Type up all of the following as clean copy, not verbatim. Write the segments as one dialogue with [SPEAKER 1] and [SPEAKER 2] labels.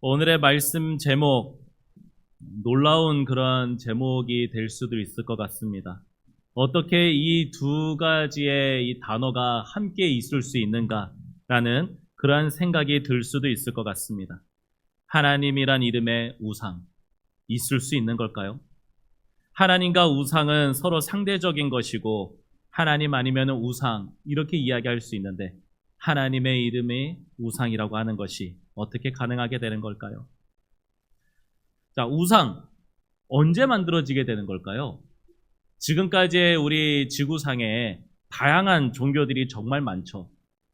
[SPEAKER 1] 오늘의 말씀 제목, 놀라운 그런 제목이 될 수도 있을 것 같습니다. 어떻게 이 두 가지의 이 단어가 함께 있을 수 있는가라는 그러한 생각이 들 수도 있을 것 같습니다. 하나님이란 이름의 우상, 있을 수 있는 걸까요? 하나님과 우상은 서로 상대적인 것이고 하나님 아니면 우상 이렇게 이야기할 수 있는데 하나님의 이름이 우상이라고 하는 것이 어떻게 가능하게 되는 걸까요? 자, 우상 언제 만들어지게 되는 걸까요? 지금까지의 우리 지구상에 다양한 종교들이 정말 많죠.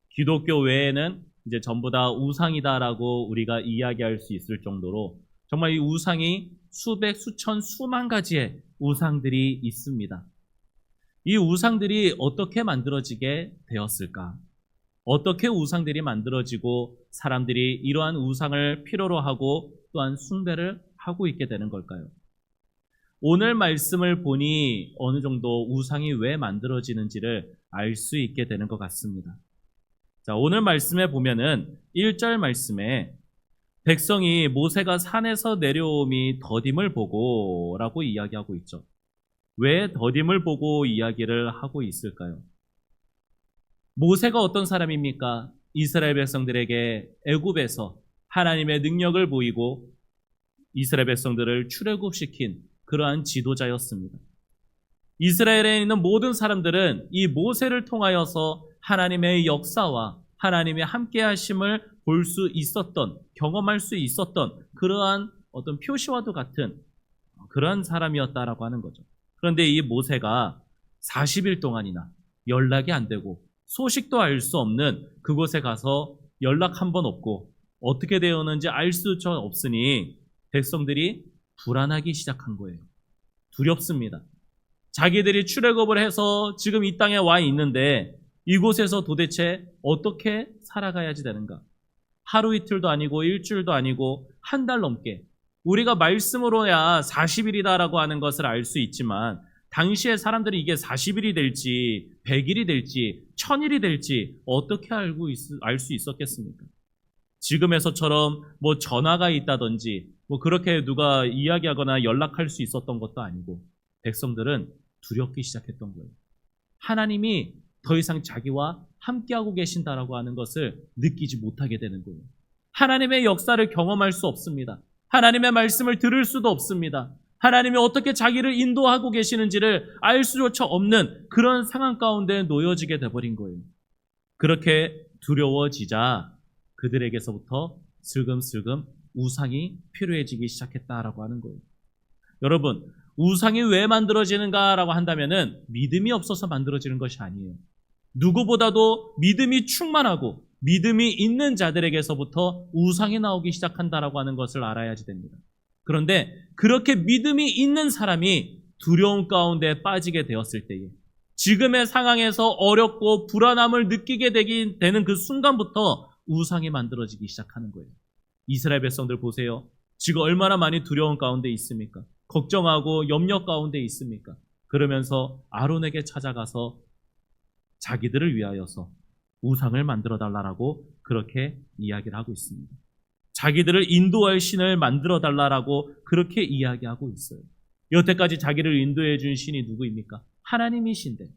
[SPEAKER 1] 기독교 외에는 이제 전부 다 우상이다라고 우리가 이야기할 수 있을 정도로 정말 이 우상이 수백, 수천, 수만 가지의 우상들이 있습니다. 이 우상들이 어떻게 만들어지게 되었을까? 어떻게 우상들이 만들어지고 사람들이 이러한 우상을 필요로 하고 또한 숭배를 하고 있게 되는 걸까요? 오늘 말씀을 보니 어느 정도 우상이 왜 만들어지는지를 알 수 있게 되는 것 같습니다. 자, 오늘 말씀에 보면은 1절 말씀에 백성이 모세가 산에서 내려옴이 더딤을 보고 라고 이야기하고 있죠. 왜 더딤을 보고 이야기를 하고 있을까요? 모세가 어떤 사람입니까? 이스라엘 백성들에게 애굽에서 하나님의 능력을 보이고 이스라엘 백성들을 출애굽시킨 그러한 지도자였습니다. 이스라엘에 있는 모든 사람들은 이 모세를 통하여서 하나님의 역사와 하나님의 함께 하심을 볼 수 있었던, 경험할 수 있었던 그러한 어떤 표시와도 같은 그러한 사람이었다라고 하는 거죠. 그런데 이 모세가 40일 동안이나 연락이 안 되고 소식도 알 수 없는 그곳에 가서 연락 한 번 없고 어떻게 되었는지 알 수조차 없으니 백성들이 불안하기 시작한 거예요. 두렵습니다. 자기들이 출애굽을 해서 지금 이 땅에 와 있는데 이곳에서 도대체 어떻게 살아가야지 되는가? 하루 이틀도 아니고 일주일도 아니고 한 달 넘게 우리가 말씀으로야 40일이다라고 하는 것을 알 수 있지만 당시에 사람들이 이게 40일이 될지 100일이 될지 1000일이 될지 어떻게 알 수 있었겠습니까? 지금에서처럼 뭐 전화가 있다든지 뭐 그렇게 누가 이야기하거나 연락할 수 있었던 것도 아니고 백성들은 두렵기 시작했던 거예요. 하나님이 더 이상 자기와 함께하고 계신다라고 하는 것을 느끼지 못하게 되는 거예요. 하나님의 역사를 경험할 수 없습니다. 하나님의 말씀을 들을 수도 없습니다. 하나님이 어떻게 자기를 인도하고 계시는지를 알 수조차 없는 그런 상황 가운데 놓여지게 돼버린 거예요. 그렇게 두려워지자 그들에게서부터 슬금슬금 우상이 필요해지기 시작했다라고 하는 거예요. 여러분, 우상이 왜 만들어지는가라고 한다면은 믿음이 없어서 만들어지는 것이 아니에요. 누구보다도 믿음이 충만하고 믿음이 있는 자들에게서부터 우상이 나오기 시작한다라고 하는 것을 알아야지 됩니다. 그런데 그렇게 믿음이 있는 사람이 두려움 가운데 빠지게 되었을 때에 지금의 상황에서 어렵고 불안함을 느끼게 되는 그 순간부터 우상이 만들어지기 시작하는 거예요. 이스라엘 백성들 보세요. 지금 얼마나 많이 두려움 가운데 있습니까? 걱정하고 염려 가운데 있습니까? 그러면서 아론에게 찾아가서 자기들을 위하여서 우상을 만들어 달라고 그렇게 이야기를 하고 있습니다. 자기들을 인도할 신을 만들어 달라고 그렇게 이야기하고 있어요. 여태까지 자기를 인도해 준 신이 누구입니까? 하나님이신데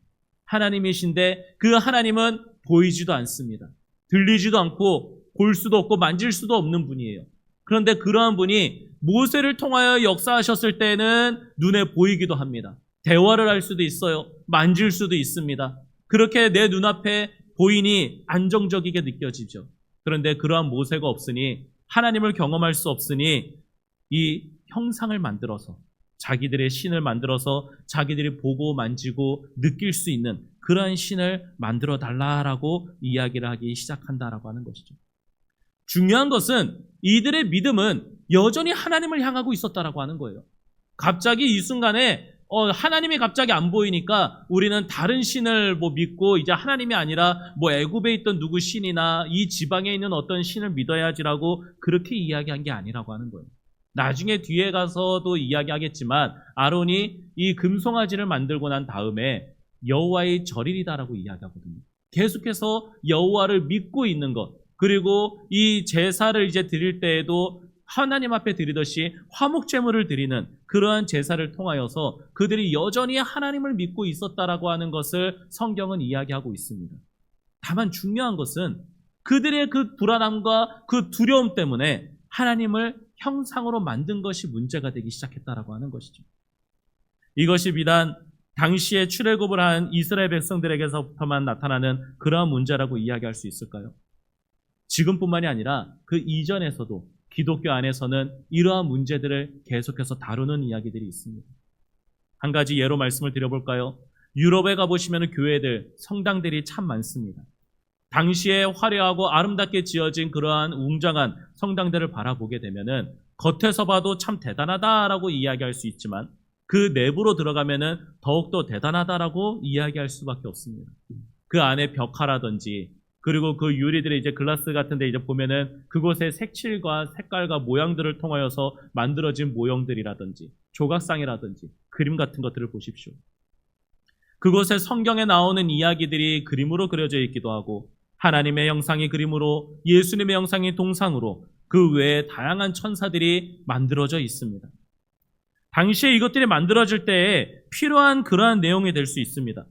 [SPEAKER 1] 그 하나님은 보이지도 않습니다. 들리지도 않고 볼 수도 없고 만질 수도 없는 분이에요. 그런데 그러한 분이 모세를 통하여 역사하셨을 때는 눈에 보이기도 합니다. 대화를 할 수도 있어요. 만질 수도 있습니다. 그렇게 내 눈앞에 보이니 안정적이게 느껴지죠. 그런데 그러한 모세가 없으니 하나님을 경험할 수 없으니 이 형상을 만들어서 자기들의 신을 만들어서 자기들이 보고 만지고 느낄 수 있는 그러한 신을 만들어 달라라고 이야기를 하기 시작한다라고 하는 것이죠. 중요한 것은 이들의 믿음은 여전히 하나님을 향하고 있었다라고 하는 거예요. 갑자기 이 순간에 하나님이 갑자기 안 보이니까 우리는 다른 신을 믿고 이제 하나님이 아니라 애굽에 있던 누구 신이나 이 지방에 있는 어떤 신을 믿어야지라고 그렇게 이야기한 게 아니라고 하는 거예요. 나중에 뒤에 가서도 이야기하겠지만 아론이 이 금송아지를 만들고 난 다음에 여호와의 절일이다라고 이야기하거든요. 계속해서 여호와를 믿고 있는 것, 그리고 이 제사를 이제 드릴 때에도 하나님 앞에 드리듯이 화목제물을 드리는 그러한 제사를 통하여서 그들이 여전히 하나님을 믿고 있었다라고 하는 것을 성경은 이야기하고 있습니다. 다만 중요한 것은 그들의 그 불안함과 그 두려움 때문에 하나님을 형상으로 만든 것이 문제가 되기 시작했다라고 하는 것이죠. 이것이 비단 당시에 출애굽을 한 이스라엘 백성들에게서부터만 나타나는 그러한 문제라고 이야기할 수 있을까요? 지금뿐만이 아니라 그 이전에서도 기독교 안에서는 이러한 문제들을 계속해서 다루는 이야기들이 있습니다. 한 가지 예로 말씀을 드려볼까요? 유럽에 가보시면 교회들, 성당들이 참 많습니다. 당시에 화려하고 아름답게 지어진 그러한 웅장한 성당들을 바라보게 되면은 겉에서 봐도 참 대단하다라고 이야기할 수 있지만 그 내부로 들어가면은 더욱더 대단하다라고 이야기할 수밖에 없습니다. 그 안에 벽화라든지 그리고 그 유리들의 이제 글라스 같은 데 이제 보면은 그곳의 색칠과 색깔과 모양들을 통하여서 만들어진 모형들이라든지 조각상이라든지 그림 같은 것들을 보십시오. 그곳에 성경에 나오는 이야기들이 그림으로 그려져 있기도 하고 하나님의 형상이 그림으로 예수님의 형상이 동상으로 그 외에 다양한 천사들이 만들어져 있습니다. 당시에 이것들이 만들어질 때에 필요한 그러한 내용이 될 수 있습니다.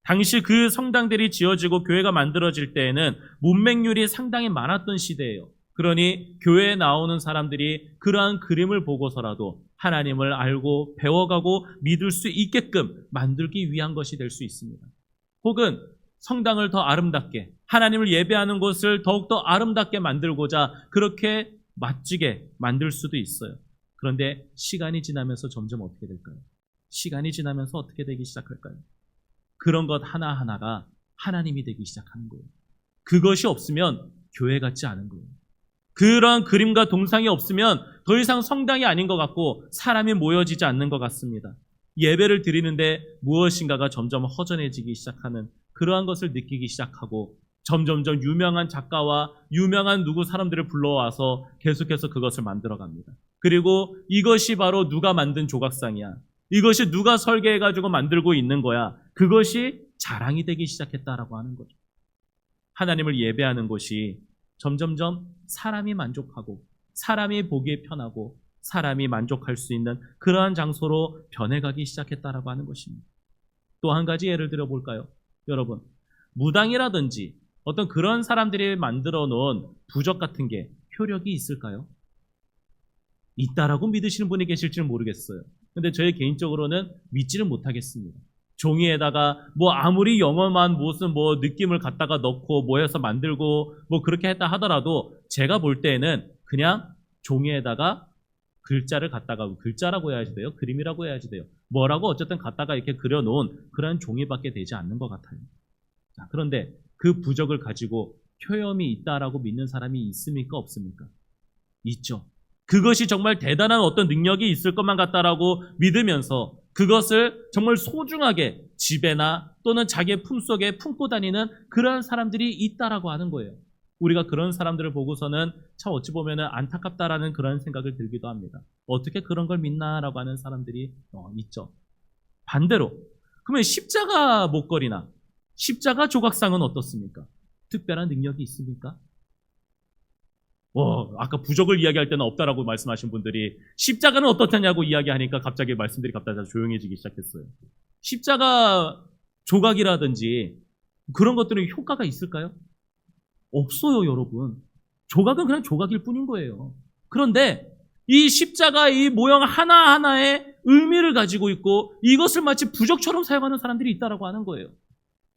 [SPEAKER 1] 당시 그 성당들이 지어지고 교회가 만들어질 때에는 문맹률이 상당히 많았던 시대예요. 그러니 교회에 나오는 사람들이 그러한 그림을 보고서라도 하나님을 알고 배워가고 믿을 수 있게끔 만들기 위한 것이 될 수 있습니다. 혹은 성당을 더 아름답게 하나님을 예배하는 곳을 더욱더 아름답게 만들고자 그렇게 멋지게 만들 수도 있어요. 그런데 시간이 지나면서 점점 어떻게 될까요? 시간이 지나면서 어떻게 되기 시작할까요? 그런 것 하나하나가 하나님이 되기 시작하는 거예요. 그것이 없으면 교회 같지 않은 거예요. 그런 그림과 동상이 없으면 더 이상 성당이 아닌 것 같고 사람이 모여지지 않는 것 같습니다. 예배를 드리는데 무엇인가가 점점 허전해지기 시작하는 그러한 것을 느끼기 시작하고 점점점 유명한 작가와 유명한 누구 사람들을 불러와서 계속해서 그것을 만들어갑니다. 그리고 이것이 바로 누가 만든 조각상이야. 이것이 누가 설계해가지고 만들고 있는 거야. 그것이 자랑이 되기 시작했다라고 하는 거죠. 하나님을 예배하는 곳이 점점점 사람이 만족하고 사람이 보기에 편하고 사람이 만족할 수 있는 그러한 장소로 변해가기 시작했다라고 하는 것입니다. 또 한 가지 예를 들어볼까요? 여러분, 무당이라든지 어떤 그런 사람들이 만들어 놓은 부적 같은 게 효력이 있을까요? 있다라고 믿으시는 분이 계실지는 모르겠어요. 근데 저희 개인적으로는 믿지는 못하겠습니다. 종이에다가 뭐 아무리 영험한 무슨 뭐 느낌을 갖다가 넣고 뭐 해서 만들고 뭐 그렇게 했다 하더라도 제가 볼 때에는 그냥 종이에다가 글자를 갖다가 글자라고 해야지 돼요? 그림이라고 해야지 돼요? 뭐라고 어쨌든 갖다가 이렇게 그려놓은 그런 종이밖에 되지 않는 것 같아요. 자, 그런데 그 부적을 가지고 효험이 있다라고 믿는 사람이 있습니까? 없습니까? 있죠. 그것이 정말 대단한 어떤 능력이 있을 것만 같다라고 믿으면서 그것을 정말 소중하게 집에나 또는 자기의 품속에 품고 다니는 그러한 사람들이 있다라고 하는 거예요. 우리가 그런 사람들을 보고서는 참 어찌 보면 안타깝다라는 그런 생각을 들기도 합니다. 어떻게 그런 걸 믿나라고 하는 사람들이 있죠. 반대로 그러면 십자가 목걸이나 십자가 조각상은 어떻습니까? 특별한 능력이 있습니까? 아까 부적을 이야기할 때는 없다라고 말씀하신 분들이 십자가는 어떻다냐고 이야기하니까 갑자기 말씀들이 갑자기 조용해지기 시작했어요. 십자가 조각이라든지 그런 것들은 효과가 있을까요? 없어요, 여러분. 조각은 그냥 조각일 뿐인 거예요. 그런데 이 십자가 이 모형 하나하나에 의미를 가지고 있고 이것을 마치 부적처럼 사용하는 사람들이 있다라고 하는 거예요.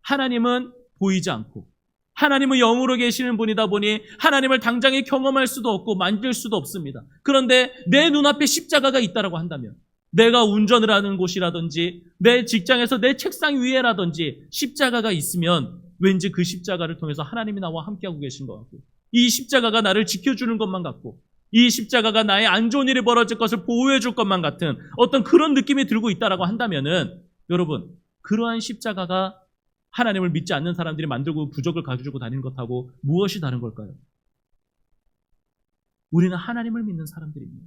[SPEAKER 1] 하나님은 보이지 않고 하나님은 영으로 계시는 분이다 보니 하나님을 당장에 경험할 수도 없고 만질 수도 없습니다. 그런데 내 눈앞에 십자가가 있다라고 한다면 내가 운전을 하는 곳이라든지 내 직장에서 내 책상 위에라든지 십자가가 있으면 왠지 그 십자가를 통해서 하나님이 나와 함께하고 계신 것 같고 이 십자가가 나를 지켜주는 것만 같고 이 십자가가 나의 안 좋은 일이 벌어질 것을 보호해 줄 것만 같은 어떤 그런 느낌이 들고 있다라고 한다면은 여러분 그러한 십자가가 하나님을 믿지 않는 사람들이 만들고 부적을 가지고 다니는 것하고 무엇이 다른 걸까요? 우리는 하나님을 믿는 사람들입니다.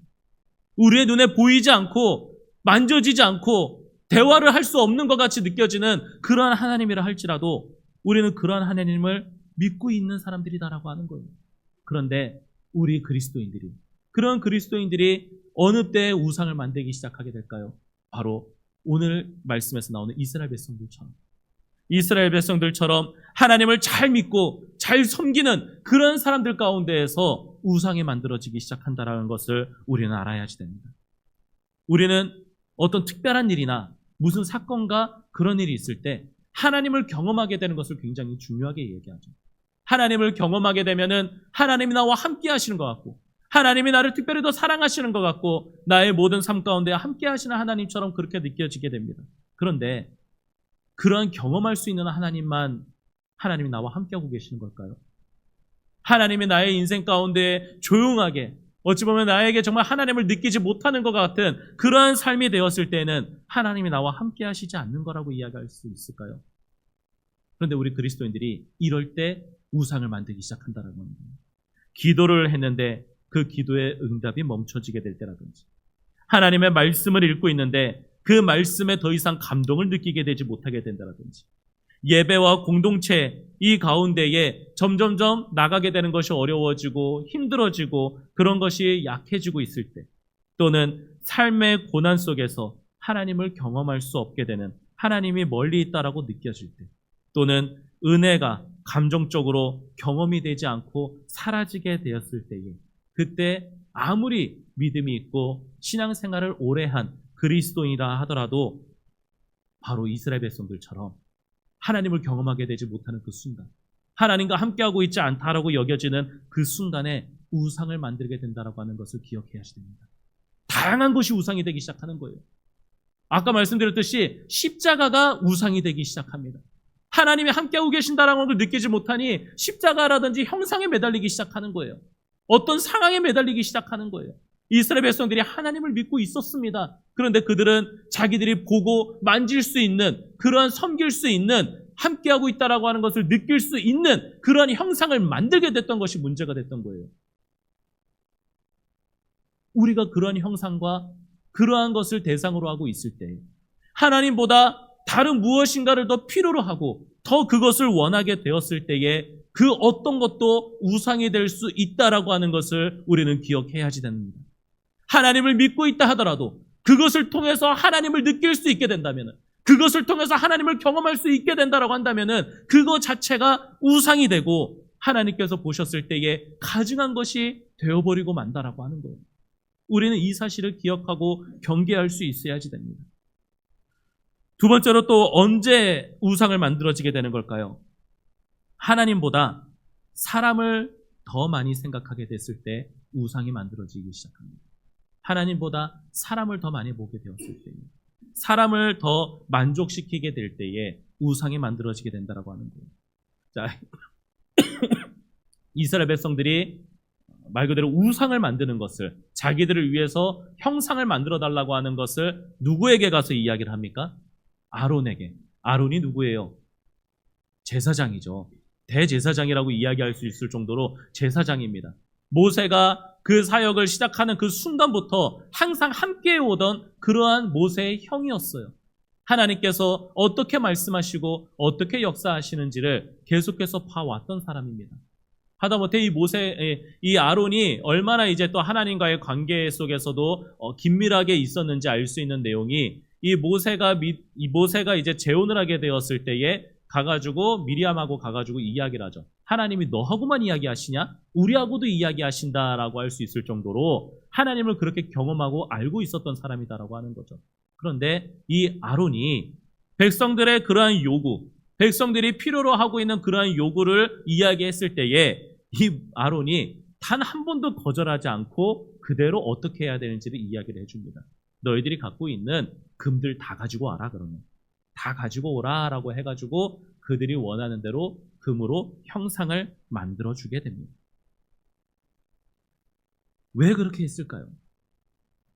[SPEAKER 1] 우리의 눈에 보이지 않고 만져지지 않고 대화를 할 수 없는 것 같이 느껴지는 그러한 하나님이라 할지라도 우리는 그러한 하나님을 믿고 있는 사람들이다라고 하는 거예요. 그런데 우리 그리스도인들이 그런 그리스도인들이 어느 때 우상을 만들기 시작하게 될까요? 바로 오늘 말씀에서 나오는 이스라엘 백성들처럼 하나님을 잘 믿고 잘 섬기는 그런 사람들 가운데에서 우상이 만들어지기 시작한다는 것을 우리는 알아야지 됩니다. 우리는 어떤 특별한 일이나 무슨 사건과 그런 일이 있을 때 하나님을 경험하게 되는 것을 굉장히 중요하게 얘기하죠. 하나님을 경험하게 되면은 하나님이 나와 함께 하시는 것 같고, 하나님이 나를 특별히 더 사랑하시는 것 같고, 나의 모든 삶 가운데 함께 하시는 하나님처럼 그렇게 느껴지게 됩니다. 그런데 그러한 경험할 수 있는 하나님만 하나님이 나와 함께하고 계시는 걸까요? 하나님이 나의 인생 가운데 조용하게, 어찌 보면 나에게 정말 하나님을 느끼지 못하는 것 같은 그러한 삶이 되었을 때는 하나님이 나와 함께 하시지 않는 거라고 이야기할 수 있을까요? 그런데 우리 그리스도인들이 이럴 때 우상을 만들기 시작한다는 겁니다. 기도를 했는데 그 기도의 응답이 멈춰지게 될 때라든지, 하나님의 말씀을 읽고 있는데 그 말씀에 더 이상 감동을 느끼게 되지 못하게 된다든지, 예배와 공동체 이 가운데에 점점점 나가게 되는 것이 어려워지고 힘들어지고 그런 것이 약해지고 있을 때, 또는 삶의 고난 속에서 하나님을 경험할 수 없게 되는, 하나님이 멀리 있다라고 느껴질 때, 또는 은혜가 감정적으로 경험이 되지 않고 사라지게 되었을 때에, 그때 아무리 믿음이 있고 신앙생활을 오래 한 그리스도인이라 하더라도 바로 이스라엘 백성들처럼 하나님을 경험하게 되지 못하는 그 순간, 하나님과 함께하고 있지 않다라고 여겨지는 그 순간에 우상을 만들게 된다라고 하는 것을 기억해야 됩니다. 다양한 것이 우상이 되기 시작하는 거예요. 아까 말씀드렸듯이 십자가가 우상이 되기 시작합니다. 하나님이 함께하고 계신다라는 걸 느끼지 못하니 십자가라든지 형상에 매달리기 시작하는 거예요. 어떤 상황에 매달리기 시작하는 거예요. 이스라엘 백성들이 하나님을 믿고 있었습니다. 그런데 그들은 자기들이 보고 만질 수 있는, 그러한 섬길 수 있는, 함께하고 있다라고 하는 것을 느낄 수 있는 그러한 형상을 만들게 됐던 것이 문제가 됐던 거예요. 우리가 그러한 형상과 그러한 것을 대상으로 하고 있을 때 하나님보다 다른 무엇인가를 더 필요로 하고 더 그것을 원하게 되었을 때에 그 어떤 것도 우상이 될 수 있다라고 하는 것을 우리는 기억해야지 됩니다. 하나님을 믿고 있다 하더라도 그것을 통해서 하나님을 느낄 수 있게 된다면, 그것을 통해서 하나님을 경험할 수 있게 된다라고 한다면 그거 자체가 우상이 되고 하나님께서 보셨을 때에 가증한 것이 되어버리고 만다라고 하는 거예요. 우리는 이 사실을 기억하고 경계할 수 있어야지 됩니다. 두 번째로 또 언제 우상을 만들어지게 되는 걸까요? 하나님보다 사람을 더 많이 생각하게 됐을 때 우상이 만들어지기 시작합니다. 하나님보다 사람을 더 많이 보게 되었을 때에, 사람을 더 만족시키게 될 때에 우상이 만들어지게 된다라고 하는 거예요. 자, 이스라엘 백성들이 말 그대로 우상을 만드는 것을, 자기들을 위해서 형상을 만들어 달라고 하는 것을 누구에게 가서 이야기를 합니까? 아론에게. 아론이 누구예요? 제사장이죠. 대제사장이라고 이야기할 수 있을 정도로 제사장입니다. 모세가 그 사역을 시작하는 그 순간부터 항상 함께 오던 그러한 모세의 형이었어요. 하나님께서 어떻게 말씀하시고 어떻게 역사하시는지를 계속해서 봐왔던 사람입니다. 하다못해 이 아론이 얼마나 이제 또 하나님과의 관계 속에서도 긴밀하게 있었는지 알 수 있는 내용이, 이 모세가 이제 재혼을 하게 되었을 때에 가가지고 미리암하고 가가지고 이야기를 하죠. 하나님이 너하고만 이야기하시냐? 우리하고도 이야기하신다라고 할 수 있을 정도로 하나님을 그렇게 경험하고 알고 있었던 사람이다라고 하는 거죠. 그런데 이 아론이 백성들의 그러한 요구, 백성들이 필요로 하고 있는 그러한 요구를 이야기했을 때에 이 아론이 단 한 번도 거절하지 않고 그대로 어떻게 해야 되는지를 이야기를 해줍니다. 너희들이 갖고 있는 금들 다 가지고 와라. 그러면 다 가지고 오라라고 해가지고 그들이 원하는 대로 금으로 형상을 만들어주게 됩니다. 왜 그렇게 했을까요?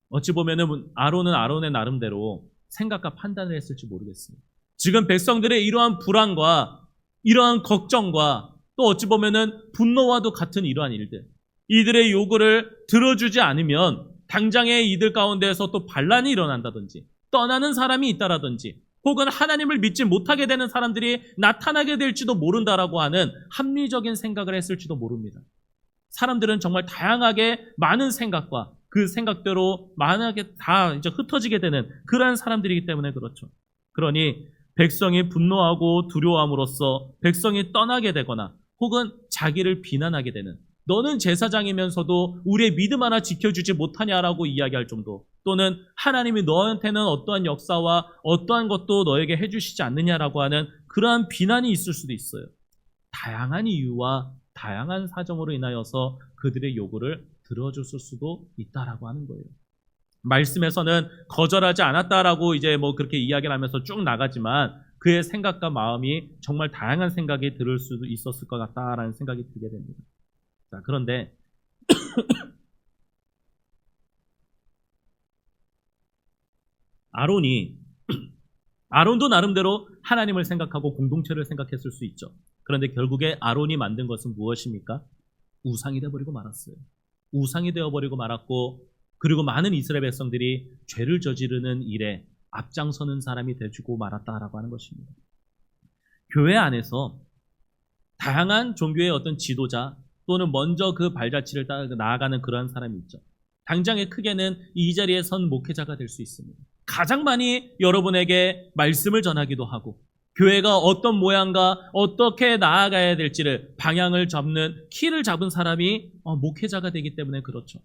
[SPEAKER 1] 어찌 보면은 아론은 아론의 나름대로 생각과 판단을 했을지 모르겠습니다. 지금 백성들의 이러한 불안과 이러한 걱정과 또 어찌 보면은 분노와도 같은 이러한 일들, 이들의 요구를 들어주지 않으면 당장에 이들 가운데에서 또 반란이 일어난다든지 떠나는 사람이 있다라든지 혹은 하나님을 믿지 못하게 되는 사람들이 나타나게 될지도 모른다라고 하는 합리적인 생각을 했을지도 모릅니다. 사람들은 정말 다양하게 많은 생각과 그 생각대로 만약에 다 이제 흩어지게 되는 그러한 사람들이기 때문에 그렇죠. 그러니 백성이 분노하고 두려워함으로써 백성이 떠나게 되거나 혹은 자기를 비난하게 되는, 너는 제사장이면서도 우리의 믿음 하나 지켜주지 못하냐라고 이야기할 정도, 또는 하나님이 너한테는 어떠한 역사와 어떠한 것도 너에게 해주시지 않느냐라고 하는 그러한 비난이 있을 수도 있어요. 다양한 이유와 다양한 사정으로 인하여서 그들의 요구를 들어줬을 수도 있다라고 하는 거예요. 말씀에서는 거절하지 않았다라고 이제 뭐 그렇게 이야기를 하면서 쭉 나가지만 그의 생각과 마음이 정말 다양한 생각이 들을 수도 있었을 것 같다라는 생각이 들게 됩니다. 자, 그런데 아론도 나름대로 하나님을 생각하고 공동체를 생각했을 수 있죠. 그런데 결국에 아론이 만든 것은 무엇입니까? 우상이 되어버리고 말았어요. 우상이 되어버리고 말았고, 그리고 많은 이스라엘 백성들이 죄를 저지르는 일에 앞장서는 사람이 되고 말았다라고 하는 것입니다. 교회 안에서 다양한 종교의 어떤 지도자 또는 먼저 그 발자취를 따라 나아가는 그러한 사람이 있죠. 당장에 크게는 이 자리에 선 목회자가 될 수 있습니다. 가장 많이 여러분에게 말씀을 전하기도 하고, 교회가 어떤 모양과 어떻게 나아가야 될지를 방향을 잡는 키를 잡은 사람이 목회자가 되기 때문에 그렇죠.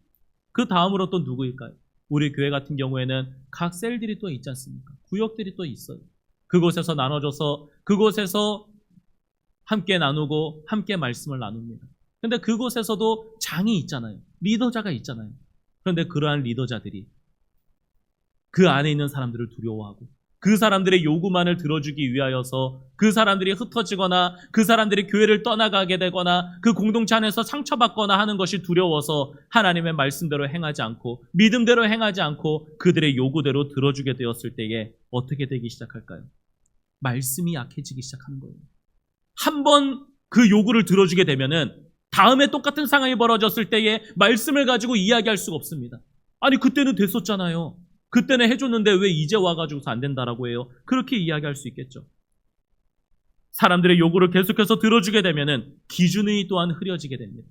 [SPEAKER 1] 그 다음으로 또 누구일까요? 우리 교회 같은 경우에는 각 셀들이 또 있지 않습니까? 구역들이 또 있어요. 그곳에서 나눠줘서 그곳에서 함께 나누고 함께 말씀을 나눕니다. 그런데 그곳에서도 장이 있잖아요. 리더자가 있잖아요. 그런데 그러한 리더자들이 그 안에 있는 사람들을 두려워하고 그 사람들의 요구만을 들어주기 위하여서 그 사람들이 흩어지거나 그 사람들이 교회를 떠나가게 되거나 그 공동체 안에서 상처받거나 하는 것이 두려워서 하나님의 말씀대로 행하지 않고 믿음대로 행하지 않고 그들의 요구대로 들어주게 되었을 때에 어떻게 되기 시작할까요? 말씀이 약해지기 시작하는 거예요. 한 번 그 요구를 들어주게 되면은 다음에 똑같은 상황이 벌어졌을 때에 말씀을 가지고 이야기할 수가 없습니다. 아니 그때는 됐었잖아요. 그때는 해줬는데 왜 이제 와가지고서 안 된다라고 해요? 그렇게 이야기할 수 있겠죠. 사람들의 요구를 계속해서 들어주게 되면은 기준이 또한 흐려지게 됩니다.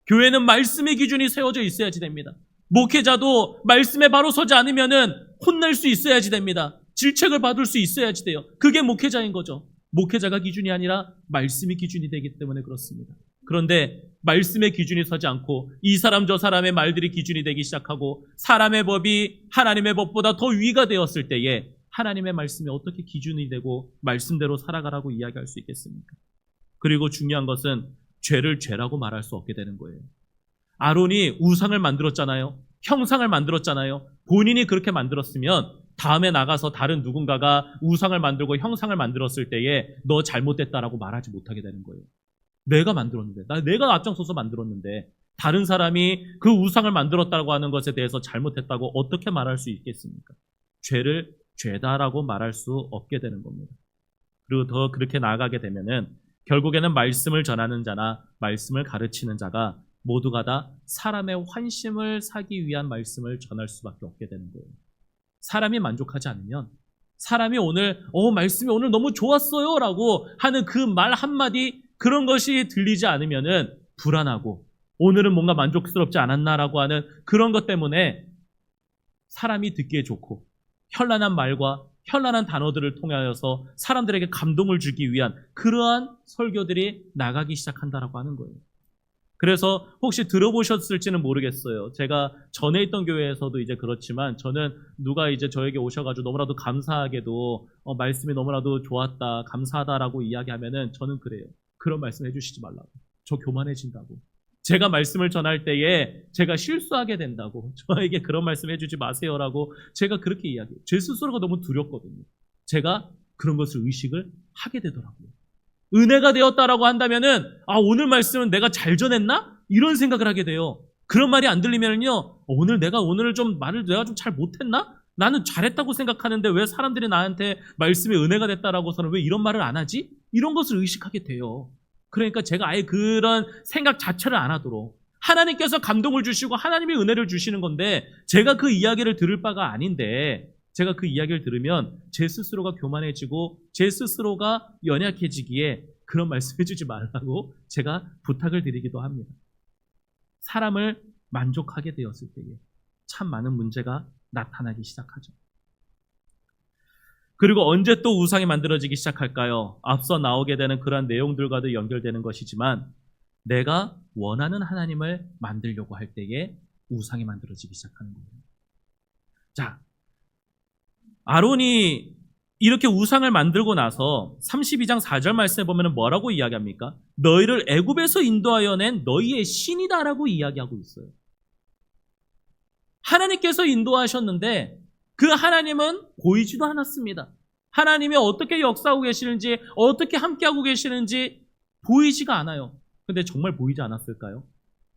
[SPEAKER 1] 교회는 말씀의 기준이 세워져 있어야지 됩니다. 목회자도 말씀에 바로 서지 않으면은 혼날 수 있어야지 됩니다. 질책을 받을 수 있어야지 돼요. 그게 목회자인 거죠. 목회자가 기준이 아니라 말씀이 기준이 되기 때문에 그렇습니다. 그런데 말씀의 기준이 서지 않고 이 사람 저 사람의 말들이 기준이 되기 시작하고 사람의 법이 하나님의 법보다 더 위가 되었을 때에 하나님의 말씀이 어떻게 기준이 되고 말씀대로 살아가라고 이야기할 수 있겠습니까? 그리고 중요한 것은 죄를 죄라고 말할 수 없게 되는 거예요. 아론이 우상을 만들었잖아요. 형상을 만들었잖아요. 본인이 그렇게 만들었으면 다음에 나가서 다른 누군가가 우상을 만들고 형상을 만들었을 때에 너 잘못됐다라고 말하지 못하게 되는 거예요. 내가 만들었는데, 내가 앞장서서 만들었는데 다른 사람이 그 우상을 만들었다고 하는 것에 대해서 잘못했다고 어떻게 말할 수 있겠습니까? 죄를 죄다라고 말할 수 없게 되는 겁니다. 그리고 더 그렇게 나아가게 되면은 결국에는 말씀을 전하는 자나 말씀을 가르치는 자가 모두가 다 사람의 환심을 사기 위한 말씀을 전할 수밖에 없게 되는 거예요. 사람이 만족하지 않으면, 사람이 오늘 말씀이 오늘 너무 좋았어요 라고 하는 그 말 한마디, 그런 것이 들리지 않으면은 불안하고 오늘은 뭔가 만족스럽지 않았나라고 하는 그런 것 때문에 사람이 듣기에 좋고 현란한 말과 현란한 단어들을 통하여서 사람들에게 감동을 주기 위한 그러한 설교들이 나가기 시작한다라고 하는 거예요. 그래서 혹시 들어보셨을지는 모르겠어요. 제가 전에 있던 교회에서도 이제 그렇지만 저는 누가 이제 저에게 오셔가지고 너무나도 감사하게도 말씀이 너무나도 좋았다, 감사하다라고 이야기하면은 저는 그래요. 그런 말씀 해주시지 말라고. 저 교만해진다고. 제가 말씀을 전할 때에 제가 실수하게 된다고. 저에게 그런 말씀 해주지 마세요라고 제가 그렇게 이야기해요. 제 스스로가 너무 두렵거든요. 제가 그런 것을 의식을 하게 되더라고요. 은혜가 되었다라고 한다면은 오늘 말씀은 내가 잘 전했나? 이런 생각을 하게 돼요. 그런 말이 안 들리면은요, 오늘 내가 좀 말을 내가 좀 잘 못했나? 나는 잘했다고 생각하는데 왜 사람들이 나한테 말씀이 은혜가 됐다라고서는 왜 이런 말을 안 하지? 이런 것을 의식하게 돼요. 그러니까 제가 아예 그런 생각 자체를 안 하도록, 하나님께서 감동을 주시고 하나님이 은혜를 주시는 건데 제가 그 이야기를 들을 바가 아닌데 제가 그 이야기를 들으면 제 스스로가 교만해지고 제 스스로가 연약해지기에 그런 말씀 해주지 말라고 제가 부탁을 드리기도 합니다. 사람을 만족하게 되었을 때에 참 많은 문제가 나타나기 시작하죠. 그리고 언제 또 우상이 만들어지기 시작할까요? 앞서 나오게 되는 그러한 내용들과도 연결되는 것이지만 내가 원하는 하나님을 만들려고 할 때에 우상이 만들어지기 시작하는 거예요. 자, 아론이 이렇게 우상을 만들고 나서 32장 4절 말씀에 보면 뭐라고 이야기합니까? 너희를 애굽에서 인도하여 낸 너희의 신이다라고 이야기하고 있어요. 하나님께서 인도하셨는데 그 하나님은 보이지도 않았습니다. 하나님이 어떻게 역사하고 계시는지, 어떻게 함께하고 계시는지 보이지가 않아요. 근데 정말 보이지 않았을까요?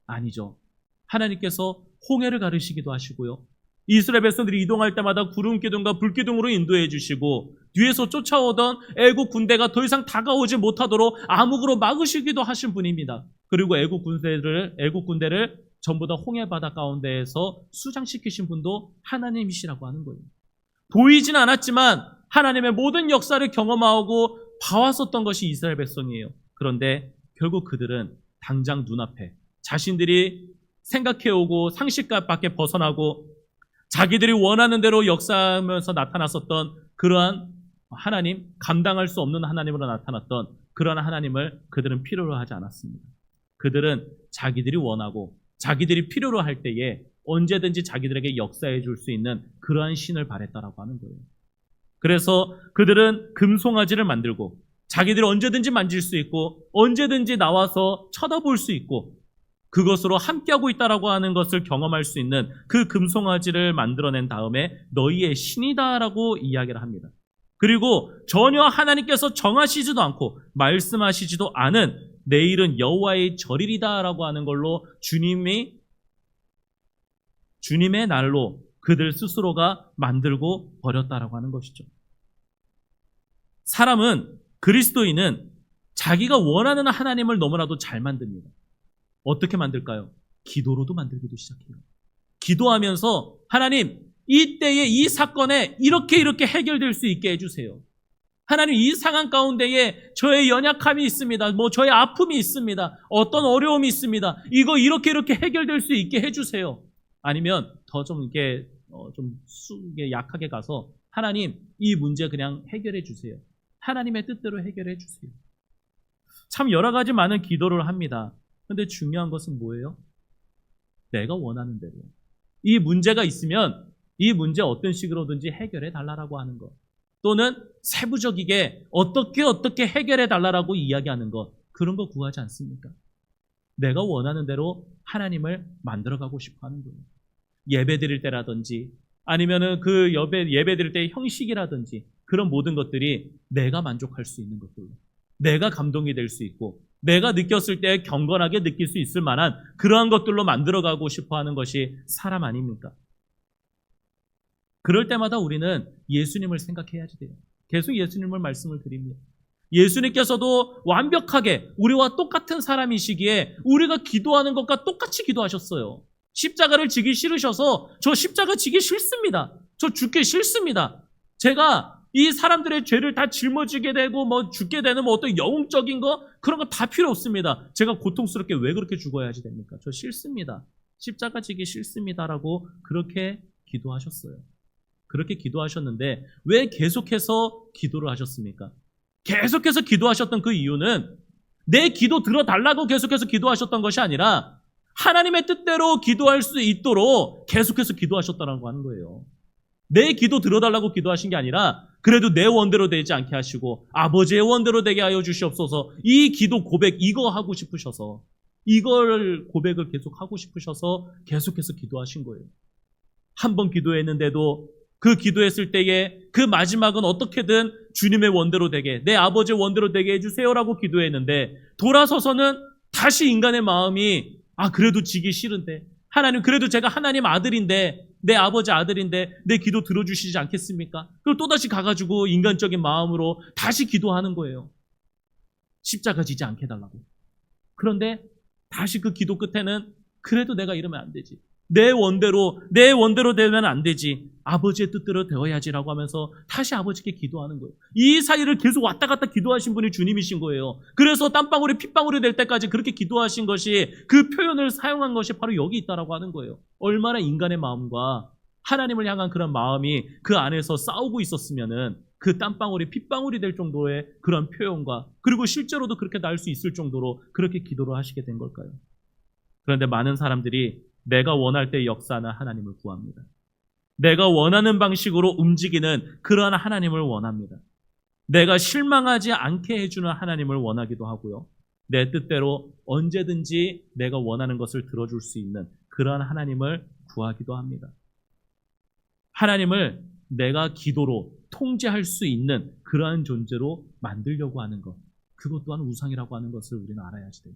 [SPEAKER 1] 아니죠. 하나님께서 홍해를 가르시기도 하시고요. 이스라엘 백성들이 이동할 때마다 구름 기둥과 불 기둥으로 인도해 주시고 뒤에서 쫓아오던 애국 군대가 더 이상 다가오지 못하도록 암흑으로 막으시기도 하신 분입니다. 그리고 애국 군대를 전부 다 홍해 바다 가운데에서 수장시키신 분도 하나님이시라고 하는 거예요. 보이진 않았지만 하나님의 모든 역사를 경험하고 봐왔었던 것이 이스라엘 백성이에요. 그런데 결국 그들은 당장 눈앞에 자신들이 생각해오고 상식밖에 벗어나고 자기들이 원하는 대로 역사하면서 나타났었던 그러한 하나님, 감당할 수 없는 하나님으로 나타났던 그러한 하나님을 그들은 필요로 하지 않았습니다. 그들은 자기들이 원하고 자기들이 필요로 할 때에 언제든지 자기들에게 역사해 줄 수 있는 그러한 신을 바랬다라고 하는 거예요. 그래서 그들은 금송아지를 만들고 자기들이 언제든지 만질 수 있고 언제든지 나와서 쳐다볼 수 있고 그것으로 함께하고 있다라고 하는 것을 경험할 수 있는 그 금송아지를 만들어낸 다음에 너희의 신이다라고 이야기를 합니다. 그리고 전혀 하나님께서 정하시지도 않고 말씀하시지도 않은 내일은 여호와의 절일이다라고 하는 걸로 주님의 날로 그들 스스로가 만들고 버렸다라고 하는 것이죠. 사람은, 그리스도인은 자기가 원하는 하나님을 너무나도 잘 만듭니다. 어떻게 만들까요? 기도로도 만들기도 시작해요. 기도하면서 하나님, 이 때에 이 사건에 이렇게 해결될 수 있게 해주세요. 하나님, 이 상황 가운데에 저의 연약함이 있습니다. 저의 아픔이 있습니다. 어떤 어려움이 있습니다. 이거 이렇게 해결될 수 있게 해주세요. 아니면 더 좀 이렇게 약하게 가서 하나님, 이 문제 그냥 해결해 주세요. 하나님의 뜻대로 해결해 주세요. 참 여러 가지 많은 기도를 합니다. 근데 중요한 것은 뭐예요? 내가 원하는 대로. 이 문제가 있으면 이 문제 어떤 식으로든지 해결해 달라고 하는 것. 또는 세부적이게 어떻게 해결해 달라고 이야기하는 것. 그런 거 구하지 않습니까? 내가 원하는 대로 하나님을 만들어가고 싶어 하는 거예요. 예배 드릴 때라든지 아니면은 그 예배 드릴 때의 형식이라든지 그런 모든 것들이 내가 만족할 수 있는 것들로 내가 감동이 될 수 있고 내가 느꼈을 때 경건하게 느낄 수 있을 만한 그러한 것들로 만들어가고 싶어 하는 것이 사람 아닙니까? 그럴 때마다 우리는 예수님을 생각해야지 돼요. 계속 예수님을 말씀을 드립니다. 예수님께서도 완벽하게 우리와 똑같은 사람이시기에 우리가 기도하는 것과 똑같이 기도하셨어요. 십자가를 지기 싫으셔서 저 십자가 지기 싫습니다. 저 죽기 싫습니다. 제가 이 사람들의 죄를 다 짊어지게 되고 죽게 되는 어떤 영웅적인 거 그런 거 다 필요 없습니다. 제가 고통스럽게 왜 그렇게 죽어야지 됩니까? 저 싫습니다. 십자가 지기 싫습니다라고 그렇게 기도하셨어요. 그렇게 기도하셨는데 왜 계속해서 기도를 하셨습니까? 계속해서 기도하셨던 그 이유는 내 기도 들어달라고 계속해서 기도하셨던 것이 아니라 하나님의 뜻대로 기도할 수 있도록 계속해서 기도하셨다는 거 하는 거예요. 내 기도 들어달라고 기도하신 게 아니라 그래도 내 원대로 되지 않게 하시고 아버지의 원대로 되게 하여 주시옵소서. 이 기도 고백 이거 하고 싶으셔서 이걸 고백을 계속 하고 싶으셔서 계속해서 기도하신 거예요. 한 번 기도했는데도 그 기도했을 때에 그 마지막은 어떻게든 주님의 원대로 되게 내 아버지의 원대로 되게 해주세요라고 기도했는데 돌아서서는 다시 인간의 마음이 그래도 지기 싫은데 하나님 그래도 제가 하나님 아들인데 내 아버지 아들인데 내 기도 들어주시지 않겠습니까? 그걸 또다시 가가지고 인간적인 마음으로 다시 기도하는 거예요. 십자가 지지 않게 해달라고. 그런데 다시 그 기도 끝에는 그래도 내가 이러면 안 되지. 내 원대로 되면 안 되지. 아버지의 뜻대로 되어야지라고 하면서 다시 아버지께 기도하는 거예요. 이 사이를 계속 왔다 갔다 기도하신 분이 주님이신 거예요. 그래서 땀방울이 핏방울이 될 때까지 그렇게 기도하신 것이, 그 표현을 사용한 것이 바로 여기 있다라고 하는 거예요. 얼마나 인간의 마음과 하나님을 향한 그런 마음이 그 안에서 싸우고 있었으면은 그 땀방울이 핏방울이 될 정도의 그런 표현과, 그리고 실제로도 그렇게 날 수 있을 정도로 그렇게 기도를 하시게 된 걸까요? 그런데 많은 사람들이 내가 원할 때 역사하는 하나님을 구합니다. 내가 원하는 방식으로 움직이는 그러한 하나님을 원합니다. 내가 실망하지 않게 해주는 하나님을 원하기도 하고요. 내 뜻대로 언제든지 내가 원하는 것을 들어줄 수 있는 그러한 하나님을 구하기도 합니다. 하나님을 내가 기도로 통제할 수 있는 그러한 존재로 만들려고 하는 것, 그것 또한 우상이라고 하는 것을 우리는 알아야지 돼요.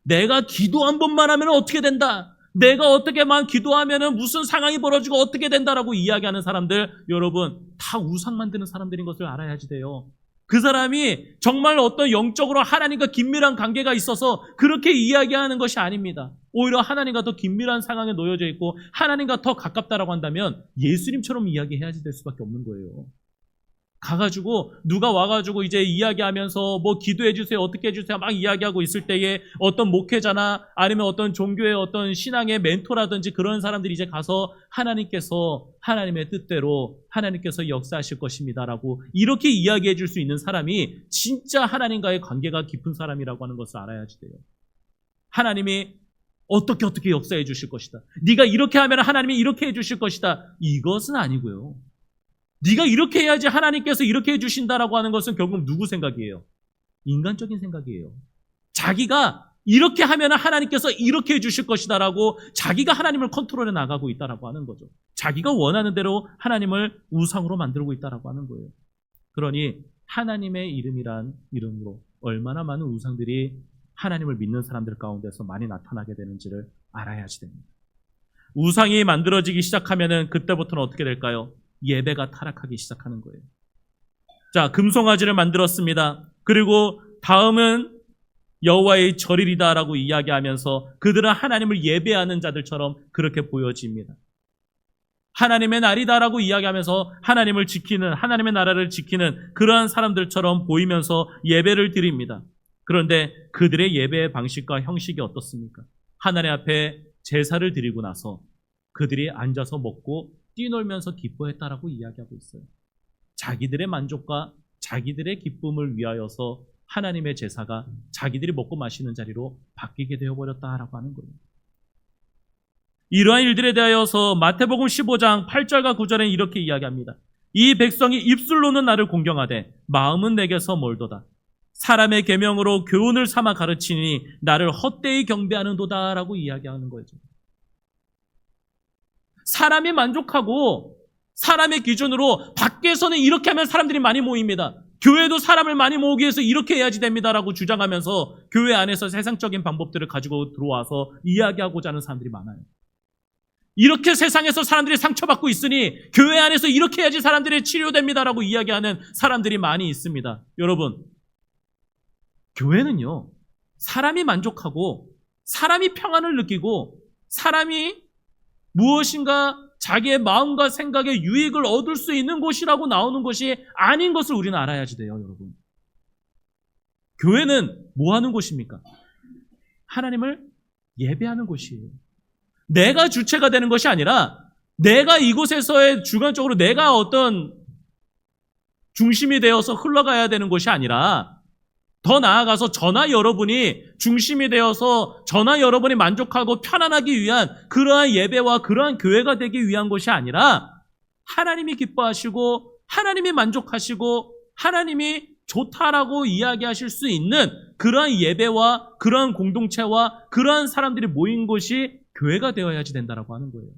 [SPEAKER 1] 내가 기도 한 번만 하면 어떻게 된다, 내가 어떻게만 기도하면 무슨 상황이 벌어지고 어떻게 된다라고 이야기하는 사람들, 여러분 다 우상 만드는 사람들인 것을 알아야지 돼요. 그 사람이 정말 어떤 영적으로 하나님과 긴밀한 관계가 있어서 그렇게 이야기하는 것이 아닙니다. 오히려 하나님과 더 긴밀한 상황에 놓여져 있고 하나님과 더 가깝다라고 한다면 예수님처럼 이야기해야지 될 수밖에 없는 거예요. 가가지고 누가 와가지고 이제 이야기하면서 뭐 기도해 주세요, 어떻게 해주세요 막 이야기하고 있을 때에 어떤 목회자나 아니면 어떤 종교의 어떤 신앙의 멘토라든지 그런 사람들이 이제 가서 하나님께서 하나님의 뜻대로 하나님께서 역사하실 것입니다라고 이렇게 이야기해 줄 수 있는 사람이 진짜 하나님과의 관계가 깊은 사람이라고 하는 것을 알아야지 돼요. 하나님이 어떻게 역사해 주실 것이다, 네가 이렇게 하면 하나님이 이렇게 해 주실 것이다, 이것은 아니고요. 네가 이렇게 해야지 하나님께서 이렇게 해주신다라고 하는 것은 결국 누구 생각이에요? 인간적인 생각이에요. 자기가 이렇게 하면 하나님께서 이렇게 해주실 것이다라고 자기가 하나님을 컨트롤해 나가고 있다라고 하는 거죠. 자기가 원하는 대로 하나님을 우상으로 만들고 있다라고 하는 거예요. 그러니 하나님의 이름이란 이름으로 얼마나 많은 우상들이 하나님을 믿는 사람들 가운데서 많이 나타나게 되는지를 알아야지 됩니다. 우상이 만들어지기 시작하면은 그때부터는 어떻게 될까요? 예배가 타락하기 시작하는 거예요. 자, 금송아지를 만들었습니다. 그리고 다음은 여호와의 절일이다라고 이야기하면서 그들은 하나님을 예배하는 자들처럼 그렇게 보여집니다. 하나님의 날이다라고 이야기하면서 하나님을 지키는, 하나님의 나라를 지키는 그러한 사람들처럼 보이면서 예배를 드립니다. 그런데 그들의 예배의 방식과 형식이 어떻습니까? 하나님 앞에 제사를 드리고 나서 그들이 앉아서 먹고 뛰놀면서 기뻐했다라고 이야기하고 있어요. 자기들의 만족과 자기들의 기쁨을 위하여서 하나님의 제사가 자기들이 먹고 마시는 자리로 바뀌게 되어버렸다라고 하는 거예요. 이러한 일들에 대하여서 마태복음 15장 8절과 9절에 이렇게 이야기합니다. 이 백성이 입술로는 나를 공경하되 마음은 내게서 멀도다. 사람의 계명으로 교훈을 삼아 가르치니 나를 헛되이 경배하는도다라고 이야기하는 거죠. 사람이 만족하고 사람의 기준으로 밖에서는 이렇게 하면 사람들이 많이 모입니다. 교회도 사람을 많이 모으기 위해서 이렇게 해야지 됩니다라고 주장하면서 교회 안에서 세상적인 방법들을 가지고 들어와서 이야기하고자 하는 사람들이 많아요. 이렇게 세상에서 사람들이 상처받고 있으니 교회 안에서 이렇게 해야지 사람들이 치료됩니다라고 이야기하는 사람들이 많이 있습니다. 여러분, 교회는요, 사람이 만족하고 사람이 평안을 느끼고 사람이 무엇인가 자기의 마음과 생각의 유익을 얻을 수 있는 곳이라고 나오는 것이 아닌 것을 우리는 알아야지 돼요, 여러분. 교회는 뭐 하는 곳입니까? 하나님을 예배하는 곳이에요. 내가 주체가 되는 것이 아니라 내가 이곳에서의 주관적으로 내가 어떤 중심이 되어서 흘러가야 되는 것이 아니라 더 나아가서 저나 여러분이 중심이 되어서 저나 여러분이 만족하고 편안하기 위한 그러한 예배와 그러한 교회가 되기 위한 것이 아니라 하나님이 기뻐하시고 하나님이 만족하시고 하나님이 좋다라고 이야기하실 수 있는 그러한 예배와 그러한 공동체와 그러한 사람들이 모인 곳이 교회가 되어야지 된다라고 하는 거예요.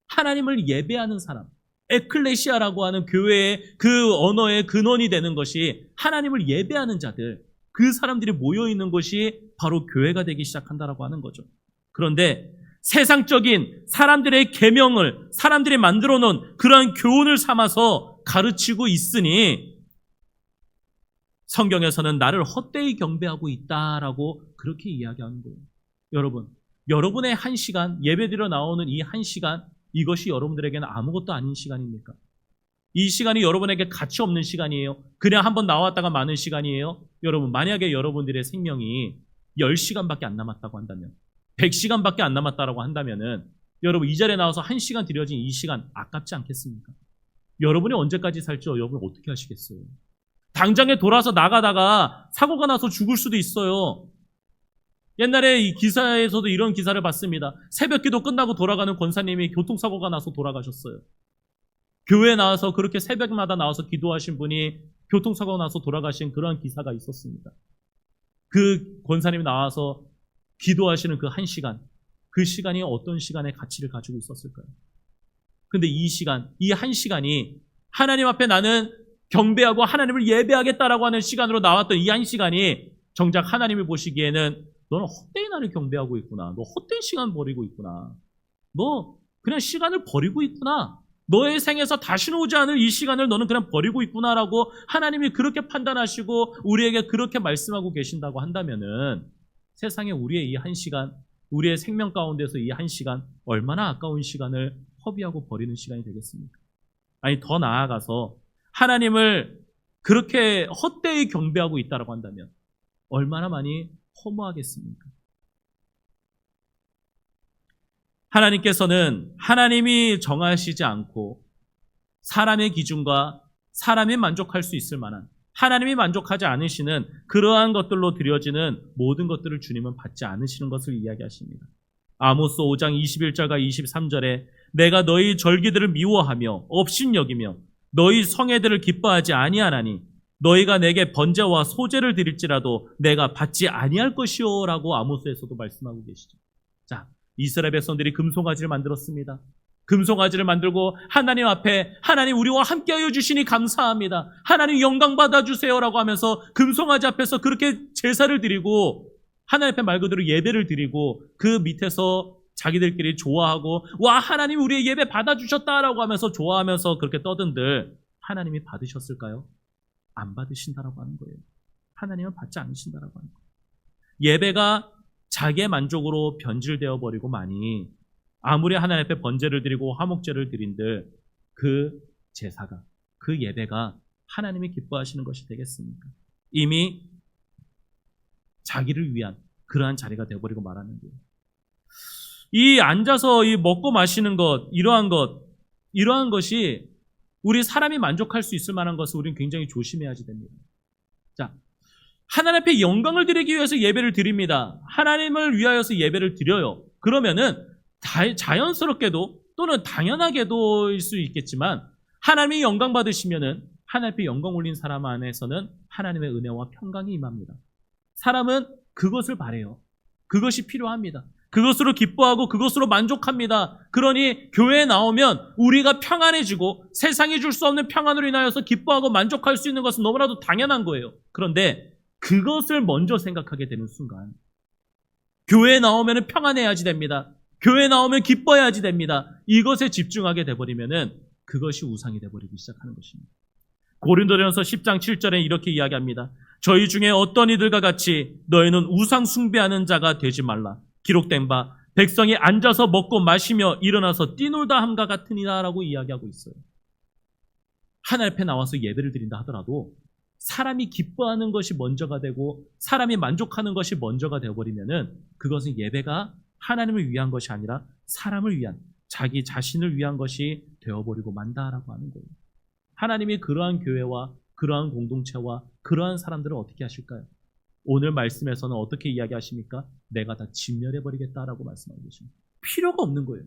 [SPEAKER 1] 하나님을 예배하는 사람, 에클레시아라고 하는 교회의 그 언어의 근원이 되는 것이 하나님을 예배하는 자들, 그 사람들이 모여있는 것이 바로 교회가 되기 시작한다라고 하는 거죠. 그런데 세상적인 사람들의 계명을 사람들이 만들어 놓은 그러한 교훈을 삼아서 가르치고 있으니 성경에서는 나를 헛되이 경배하고 있다라고 그렇게 이야기하는 거예요. 여러분, 여러분의 1시간, 예배드려 나오는 이 1시간, 이것이 여러분들에게는 아무것도 아닌 시간입니까? 이 시간이 여러분에게 가치 없는 시간이에요. 그냥 한번 나왔다가 마는 시간이에요. 여러분, 만약에 여러분들의 생명이 10시간밖에 안 남았다고 한다면, 100시간밖에 안 남았다고 한다면은 여러분 이 자리에 나와서 1시간 들여진 이 시간 아깝지 않겠습니까? 여러분이 언제까지 살지 여러분 어떻게 하시겠어요? 당장에 돌아서 나가다가 사고가 나서 죽을 수도 있어요. 옛날에 이 기사에서도 이런 기사를 봤습니다. 새벽기도 끝나고 돌아가는 권사님이 교통사고가 나서 돌아가셨어요. 교회에 나와서 그렇게 새벽마다 나와서 기도하신 분이 교통사고가 나서 돌아가신 그런 기사가 있었습니다. 그 권사님이 나와서 기도하시는 그 1시간, 그 시간이 어떤 시간의 가치를 가지고 있었을까요? 근데 이 시간, 이 1시간이 하나님 앞에 나는 경배하고 하나님을 예배하겠다라고 하는 시간으로 나왔던 이 1시간이 정작 하나님이 보시기에는 너는 헛되이 나를 경배하고 있구나. 너 헛된 시간 버리고 있구나. 너 그냥 시간을 버리고 있구나. 너의 생에서 다시는 오지 않을 이 시간을 너는 그냥 버리고 있구나라고 하나님이 그렇게 판단하시고 우리에게 그렇게 말씀하고 계신다고 한다면은 세상에 우리의 이 1시간, 우리의 생명 가운데서 이 1시간 얼마나 아까운 시간을 허비하고 버리는 시간이 되겠습니까? 아니 더 나아가서 하나님을 그렇게 헛되이 경배하고 있다고 한다면 얼마나 많이 허무하겠습니까? 하나님께서는 하나님이 정하시지 않고 사람의 기준과 사람이 만족할 수 있을 만한 하나님이 만족하지 않으시는 그러한 것들로 드려지는 모든 것들을 주님은 받지 않으시는 것을 이야기하십니다. 아모스 5장 21절과 23절에 내가 너희 절기들을 미워하며 업신여기며 너희 성회들을 기뻐하지 아니하나니 너희가 내게 번제와 소제를 드릴지라도 내가 받지 아니할 것이요 라고 아모스에서도 말씀하고 계시죠. 자, 이스라엘 백성들이 금송아지를 만들었습니다. 금송아지를 만들고 하나님 앞에 하나님 우리와 함께하여 주시니 감사합니다. 하나님 영광 받아주세요라고 하면서 금송아지 앞에서 그렇게 제사를 드리고 하나님 앞에 말 그대로 예배를 드리고 그 밑에서 자기들끼리 좋아하고 와 하나님 우리의 예배 받아주셨다라고 하면서 좋아하면서 그렇게 떠든들 하나님이 받으셨을까요? 안 받으신다라고 하는 거예요. 하나님은 받지 않으신다라고 하는 거예요. 예배가 자기의 만족으로 변질되어 버리고 마니 아무리 하나님 앞에 번제를 드리고 화목제를 드린들 그 제사가 그 예배가 하나님이 기뻐하시는 것이 되겠습니까? 이미 자기를 위한 그러한 자리가 되어버리고 말하는 거예요. 이 앉아서 이 먹고 마시는 것 이러한 것이 우리 사람이 만족할 수 있을 만한 것을 우리는 굉장히 조심해야지 됩니다. 자, 하나님 앞에 영광을 드리기 위해서 예배를 드립니다. 하나님을 위하여서 예배를 드려요. 그러면은 자연스럽게도 또는 당연하게도일 수 있겠지만 하나님이 영광 받으시면은 하나님 앞에 영광 올린 사람 안에서는 하나님의 은혜와 평강이 임합니다. 사람은 그것을 바래요. 그것이 필요합니다. 그것으로 기뻐하고 그것으로 만족합니다. 그러니 교회에 나오면 우리가 평안해지고 세상이 줄 수 없는 평안으로 인하여서 기뻐하고 만족할 수 있는 것은 너무나도 당연한 거예요. 그런데 그것을 먼저 생각하게 되는 순간 교회에 나오면 평안해야지 됩니다. 교회에 나오면 기뻐해야지 됩니다. 이것에 집중하게 돼버리면은 그것이 우상이 돼버리기 시작하는 것입니다. 고린도전서 10장 7절에 이렇게 이야기합니다. 저희 중에 어떤 이들과 같이 너희는 우상 숭배하는 자가 되지 말라. 기록된 바 백성이 앉아서 먹고 마시며 일어나서 뛰놀다 함과 같으니라 라고 이야기하고 있어요. 하나님 앞에 나와서 예배를 드린다 하더라도 사람이 기뻐하는 것이 먼저가 되고 사람이 만족하는 것이 먼저가 되어버리면은 그것은 예배가 하나님을 위한 것이 아니라 사람을 위한 자기 자신을 위한 것이 되어버리고 만다라고 하는 거예요. 하나님이 그러한 교회와 그러한 공동체와 그러한 사람들을 어떻게 하실까요? 오늘 말씀에서는 어떻게 이야기하십니까? 내가 다 진멸해버리겠다라고 말씀하고 계십니다. 필요가 없는 거예요.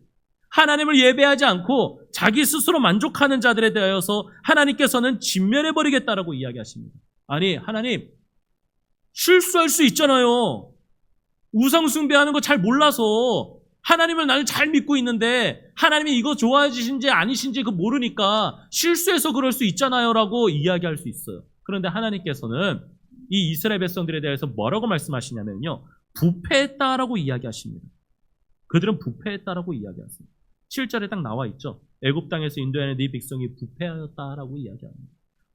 [SPEAKER 1] 하나님을 예배하지 않고 자기 스스로 만족하는 자들에 대하여서 하나님께서는 진멸해버리겠다라고 이야기하십니다. 아니 하나님 실수할 수 있잖아요. 우상 숭배하는 거 잘 몰라서 하나님을 나는 잘 믿고 있는데 하나님이 이거 좋아하시는지 아니신지 그 모르니까 실수해서 그럴 수 있잖아요 라고 이야기할 수 있어요. 그런데 하나님께서는 이 이스라엘 백성들에 대해서 뭐라고 말씀하시냐면요. 부패했다라고 이야기하십니다. 그들은 부패했다라고 이야기하십니다. 7절에 딱 나와 있죠. 애굽 땅에서 인도하는 네 백성이 부패하였다라고 이야기합니다.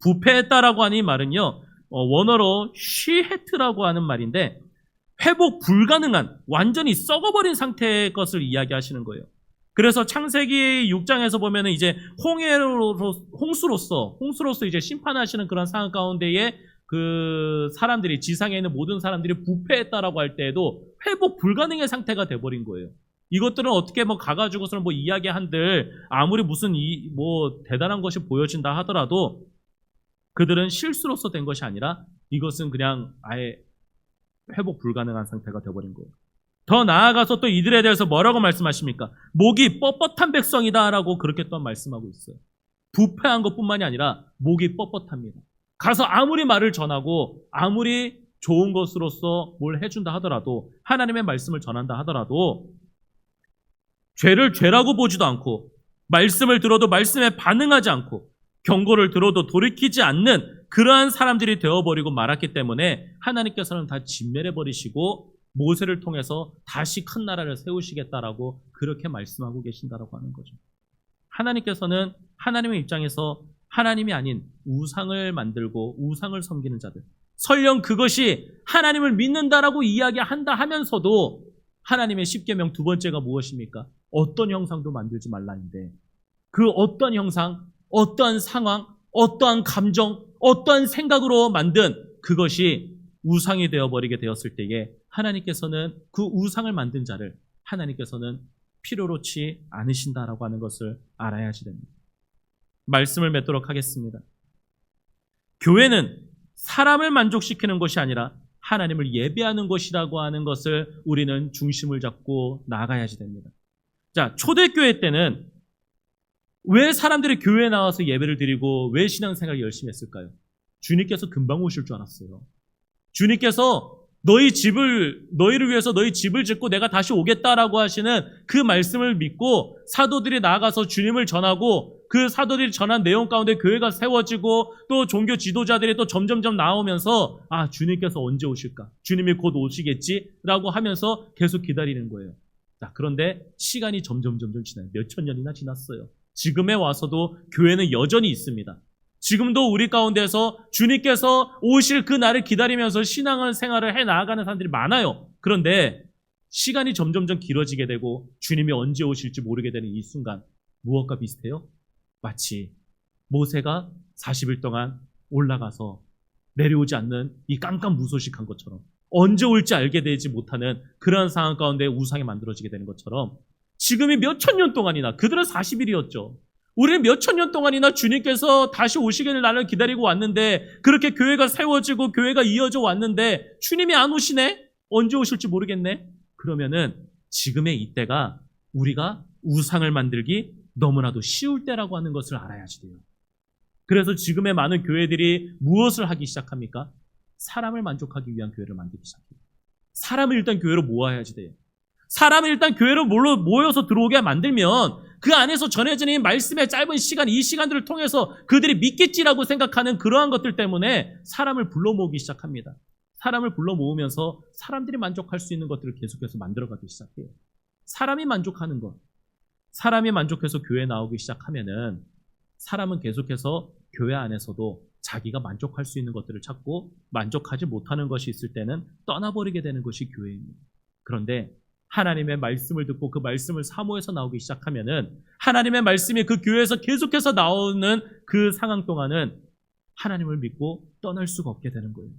[SPEAKER 1] 부패했다라고 하는 이 말은요. 원어로 쉬헤트라고 하는 말인데 회복 불가능한 완전히 썩어버린 상태의 것을 이야기하시는 거예요. 그래서 창세기 6장에서 보면은 이제 홍수로서 이제 심판하시는 그런 상황 가운데에 그 사람들이 지상에 있는 모든 사람들이 부패했다라고 할 때에도 회복 불가능의 상태가 돼버린 거예요. 이것들은 어떻게 뭐 가가지고서는 뭐 이야기한들 아무리 무슨 뭐 대단한 것이 보여진다 하더라도 그들은 실수로서 된 것이 아니라 이것은 그냥 아예 회복 불가능한 상태가 되어버린 거예요. 더 나아가서 또 이들에 대해서 뭐라고 말씀하십니까? 목이 뻣뻣한 백성이다라고 그렇게 또 말씀하고 있어요. 부패한 것뿐만이 아니라 목이 뻣뻣합니다. 가서 아무리 말을 전하고 아무리 좋은 것으로서 뭘 해준다 하더라도 하나님의 말씀을 전한다 하더라도 죄를 죄라고 보지도 않고 말씀을 들어도 말씀에 반응하지 않고 경고를 들어도 돌이키지 않는 그러한 사람들이 되어버리고 말았기 때문에 하나님께서는 다 진멸해버리시고 모세를 통해서 다시 큰 나라를 세우시겠다라고 그렇게 말씀하고 계신다라고 하는 거죠. 하나님께서는 하나님의 입장에서 하나님이 아닌 우상을 만들고 우상을 섬기는 자들, 설령 그것이 하나님을 믿는다라고 이야기한다 하면서도 하나님의 십계명 두 번째가 무엇입니까? 어떤 형상도 만들지 말라는데 그 어떤 형상, 어떠한 상황, 어떠한 감정, 어떠한 생각으로 만든 그것이 우상이 되어버리게 되었을 때에 하나님께서는 그 우상을 만든 자를 하나님께서는 필요로 치 않으신다라고 하는 것을 알아야지 됩니다. 말씀을 맺도록 하겠습니다. 교회는 사람을 만족시키는 것이 아니라 하나님을 예배하는 것이라고 하는 것을 우리는 중심을 잡고 나아가야지 됩니다. 자, 초대교회 때는 왜 사람들이 교회에 나와서 예배를 드리고 왜 신앙생활을 열심히 했을까요? 주님께서 금방 오실 줄 알았어요. 주님께서 너희를 위해서 너희 집을 짓고 내가 다시 오겠다라고 하시는 그 말씀을 믿고 사도들이 나아가서 주님을 전하고 그 사도들이 전한 내용 가운데 교회가 세워지고 또 종교 지도자들이 또 점점점 나오면서 아, 주님께서 언제 오실까? 주님이 곧 오시겠지라고 하면서 계속 기다리는 거예요. 자, 그런데 시간이 점점 지나요. 몇천 년이나 지났어요. 지금에 와서도 교회는 여전히 있습니다. 지금도 우리 가운데서 주님께서 오실 그 날을 기다리면서 신앙생활을 해 나아가는 사람들이 많아요. 그런데 시간이 점점 길어지게 되고 주님이 언제 오실지 모르게 되는 이 순간 무엇과 비슷해요? 마치 모세가 40일 동안 올라가서 내려오지 않는 이 깜깜무소식한 것처럼 언제 올지 알게 되지 못하는 그러한 상황 가운데 우상이 만들어지게 되는 것처럼 지금이 몇천 년 동안이나 그들은 40일이었죠. 우리는 몇천 년 동안이나 주님께서 다시 오시기를 나를 기다리고 왔는데 그렇게 교회가 세워지고 교회가 이어져 왔는데 주님이 안 오시네? 언제 오실지 모르겠네? 그러면은 지금의 이때가 우리가 우상을 만들기 너무나도 쉬울 때라고 하는 것을 알아야지 돼요. 그래서 지금의 많은 교회들이 무엇을 하기 시작합니까? 사람을 만족하기 위한 교회를 만들기 시작해요. 사람을 일단 교회로 모아야지 돼요. 사람을 일단 교회로 모여서 들어오게 만들면 그 안에서 전해지는 말씀의 짧은 시간, 이 시간들을 통해서 그들이 믿겠지라고 생각하는 그러한 것들 때문에 사람을 불러 모으기 시작합니다. 사람을 불러 모으면서 사람들이 만족할 수 있는 것들을 계속해서 만들어가기 시작해요. 사람이 만족하는 것, 사람이 만족해서 교회에 나오기 시작하면은 사람은 계속해서 교회 안에서도 자기가 만족할 수 있는 것들을 찾고 만족하지 못하는 것이 있을 때는 떠나버리게 되는 것이 교회입니다. 그런데 하나님의 말씀을 듣고 그 말씀을 사모해서 나오기 시작하면은 하나님의 말씀이 그 교회에서 계속해서 나오는 그 상황 동안은 하나님을 믿고 떠날 수가 없게 되는 거예요.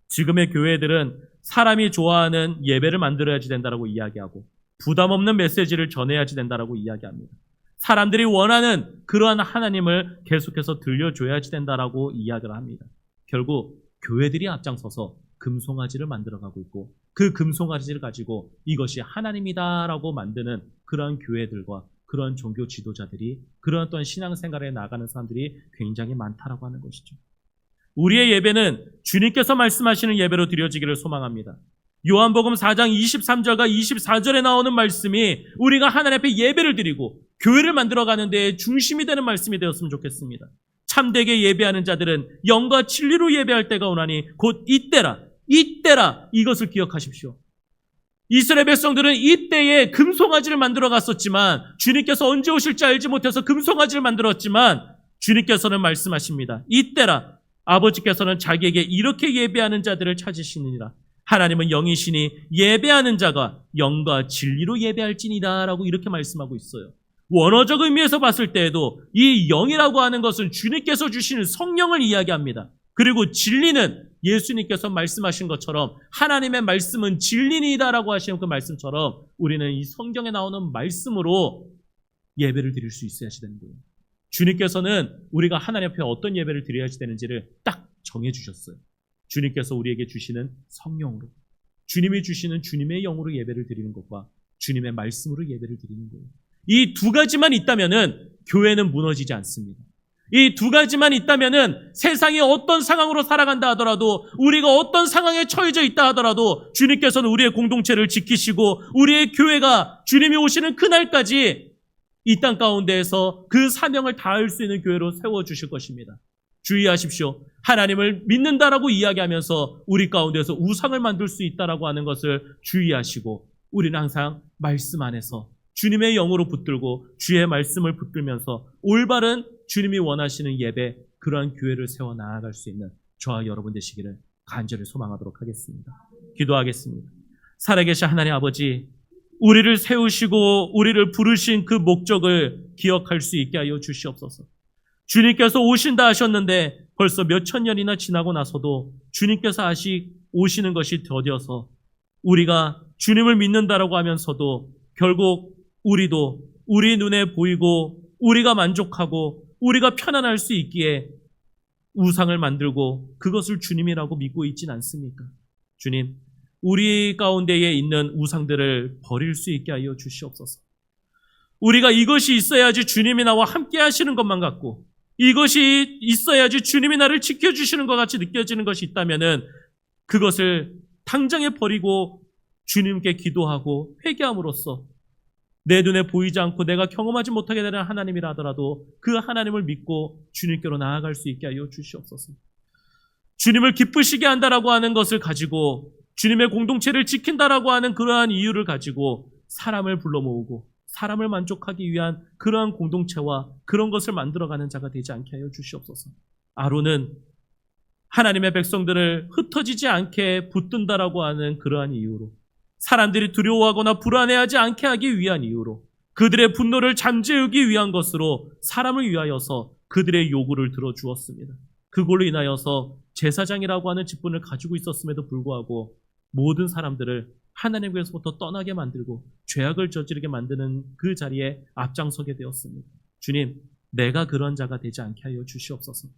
[SPEAKER 1] 지금의 교회들은 사람이 좋아하는 예배를 만들어야지 된다라고 이야기하고 부담 없는 메시지를 전해야지 된다라고 이야기합니다. 사람들이 원하는 그러한 하나님을 계속해서 들려줘야지 된다라고 이야기를 합니다. 결국 교회들이 앞장서서 금송아지를 만들어가고 있고 그 금송아지를 가지고 이것이 하나님이다라고 만드는 그러한 교회들과 그러한 종교 지도자들이 그러한 또한 신앙생활에 나가는 사람들이 굉장히 많다라고 하는 것이죠. 우리의 예배는 주님께서 말씀하시는 예배로 드려지기를 소망합니다. 요한복음 4장 23절과 24절에 나오는 말씀이 우리가 하나님 앞에 예배를 드리고 교회를 만들어가는 데에 중심이 되는 말씀이 되었으면 좋겠습니다. 참되게 예배하는 자들은 영과 진리로 예배할 때가 오나니 곧 이때라 이것을 기억하십시오. 이스라엘 백성들은 이때에 금송아지를 만들어 갔었지만 주님께서 언제 오실지 알지 못해서 금송아지를 만들었지만 주님께서는 말씀하십니다. 이때라 아버지께서는 자기에게 이렇게 예배하는 자들을 찾으시느니라. 하나님은 영이시니 예배하는 자가 영과 진리로 예배할지니라 라고 이렇게 말씀하고 있어요. 원어적 의미에서 봤을 때에도 이 영이라고 하는 것은 주님께서 주시는 성령을 이야기합니다. 그리고 진리는 예수님께서 말씀하신 것처럼 하나님의 말씀은 진리니다라고 하시는 그 말씀처럼 우리는 이 성경에 나오는 말씀으로 예배를 드릴 수 있어야 되는 거예요. 주님께서는 우리가 하나님 앞에 어떤 예배를 드려야 되는지를 딱 정해주셨어요. 주님께서 우리에게 주시는 성령으로, 주님이 주시는 주님의 영으로 예배를 드리는 것과 주님의 말씀으로 예배를 드리는 거예요. 이 두 가지만 있다면은 교회는 무너지지 않습니다. 이 두 가지만 있다면은 세상이 어떤 상황으로 살아간다 하더라도, 우리가 어떤 상황에 처해져 있다 하더라도 주님께서는 우리의 공동체를 지키시고 우리의 교회가 주님이 오시는 그날까지 이 땅 가운데에서 그 사명을 다할 수 있는 교회로 세워주실 것입니다. 주의하십시오. 하나님을 믿는다라고 이야기하면서 우리 가운데서 우상을 만들 수 있다라고 하는 것을 주의하시고, 우리는 항상 말씀 안에서 주님의 영으로 붙들고 주의 말씀을 붙들면서 올바른 주님이 원하시는 예배, 그러한 교회를 세워 나아갈 수 있는 저와 여러분 되시기를 간절히 소망하도록 하겠습니다. 기도하겠습니다. 살아계신 하나님 아버지, 우리를 세우시고 우리를 부르신 그 목적을 기억할 수 있게 하여 주시옵소서. 주님께서 오신다 하셨는데 벌써 몇천 년이나 지나고 나서도 주님께서 아직 오시는 것이 더뎌서 우리가 주님을 믿는다라고 하면서도 결국 우리도 우리 눈에 보이고 우리가 만족하고 우리가 편안할 수 있기에 우상을 만들고 그것을 주님이라고 믿고 있진 않습니까? 주님, 우리 가운데에 있는 우상들을 버릴 수 있게 하여 주시옵소서. 우리가 이것이 있어야지 주님이 나와 함께 하시는 것만 같고, 이것이 있어야지 주님이 나를 지켜주시는 것 같이 느껴지는 것이 있다면은 그것을 당장에 버리고 주님께 기도하고 회개함으로써 내 눈에 보이지 않고 내가 경험하지 못하게 되는 하나님이라 하더라도 그 하나님을 믿고 주님께로 나아갈 수 있게 하여 주시옵소서. 주님을 기쁘시게 한다라고 하는 것을 가지고, 주님의 공동체를 지킨다라고 하는 그러한 이유를 가지고 사람을 불러 모으고 사람을 만족하기 위한 그러한 공동체와 그런 것을 만들어가는 자가 되지 않게 하여 주시옵소서. 아론은 하나님의 백성들을 흩어지지 않게 붙든다라고 하는 그러한 이유로, 사람들이 두려워하거나 불안해하지 않게 하기 위한 이유로, 그들의 분노를 잠재우기 위한 것으로 사람을 위하여서 그들의 요구를 들어주었습니다. 그걸로 인하여서 제사장이라고 하는 직분을 가지고 있었음에도 불구하고 모든 사람들을 하나님께서부터 떠나게 만들고 죄악을 저지르게 만드는 그 자리에 앞장서게 되었습니다. 주님, 내가 그런 자가 되지 않게 하여 주시옵소서.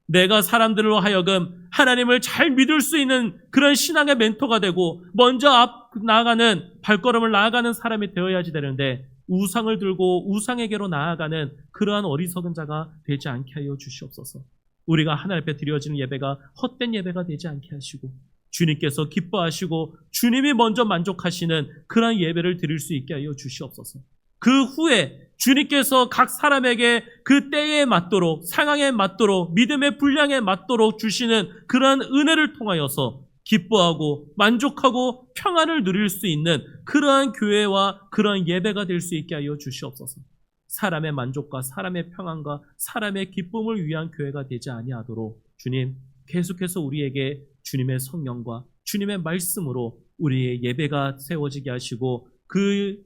[SPEAKER 1] 내가 사람들로 하여금 하나님을 잘 믿을 수 있는 그런 신앙의 멘토가 되고 먼저 앞 나아가는, 발걸음을 나아가는 사람이 되어야지 되는데 우상을 들고 우상에게로 나아가는 그러한 어리석은 자가 되지 않게 하여 주시옵소서. 우리가 하나님 앞에 드려지는 예배가 헛된 예배가 되지 않게 하시고 주님께서 기뻐하시고 주님이 먼저 만족하시는 그러한 예배를 드릴 수 있게 하여 주시옵소서. 그 후에 주님께서 각 사람에게 그 때에 맞도록, 상황에 맞도록, 믿음의 분량에 맞도록 주시는 그러한 은혜를 통하여서 기뻐하고 만족하고 평안을 누릴 수 있는 그러한 교회와 그러한 예배가 될 수 있게 하여 주시옵소서. 사람의 만족과 사람의 평안과 사람의 기쁨을 위한 교회가 되지 아니하도록 주님, 계속해서 우리에게 주님의 성령과 주님의 말씀으로 우리의 예배가 세워지게 하시고 그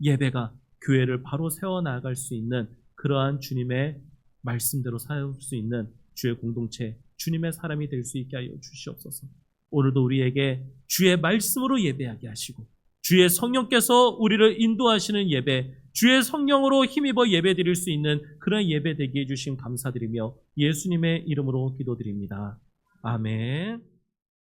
[SPEAKER 1] 예배가 교회를 바로 세워나갈 수 있는 그러한 주님의 말씀대로 세울 수 있는 주의 공동체, 주님의 사람이 될 수 있게 하여 주시옵소서. 오늘도 우리에게 주의 말씀으로 예배하게 하시고 주의 성령께서 우리를 인도하시는 예배, 주의 성령으로 힘입어 예배 드릴 수 있는 그런 예배 되게 해주심 감사드리며 예수님의 이름으로 기도드립니다. 아멘.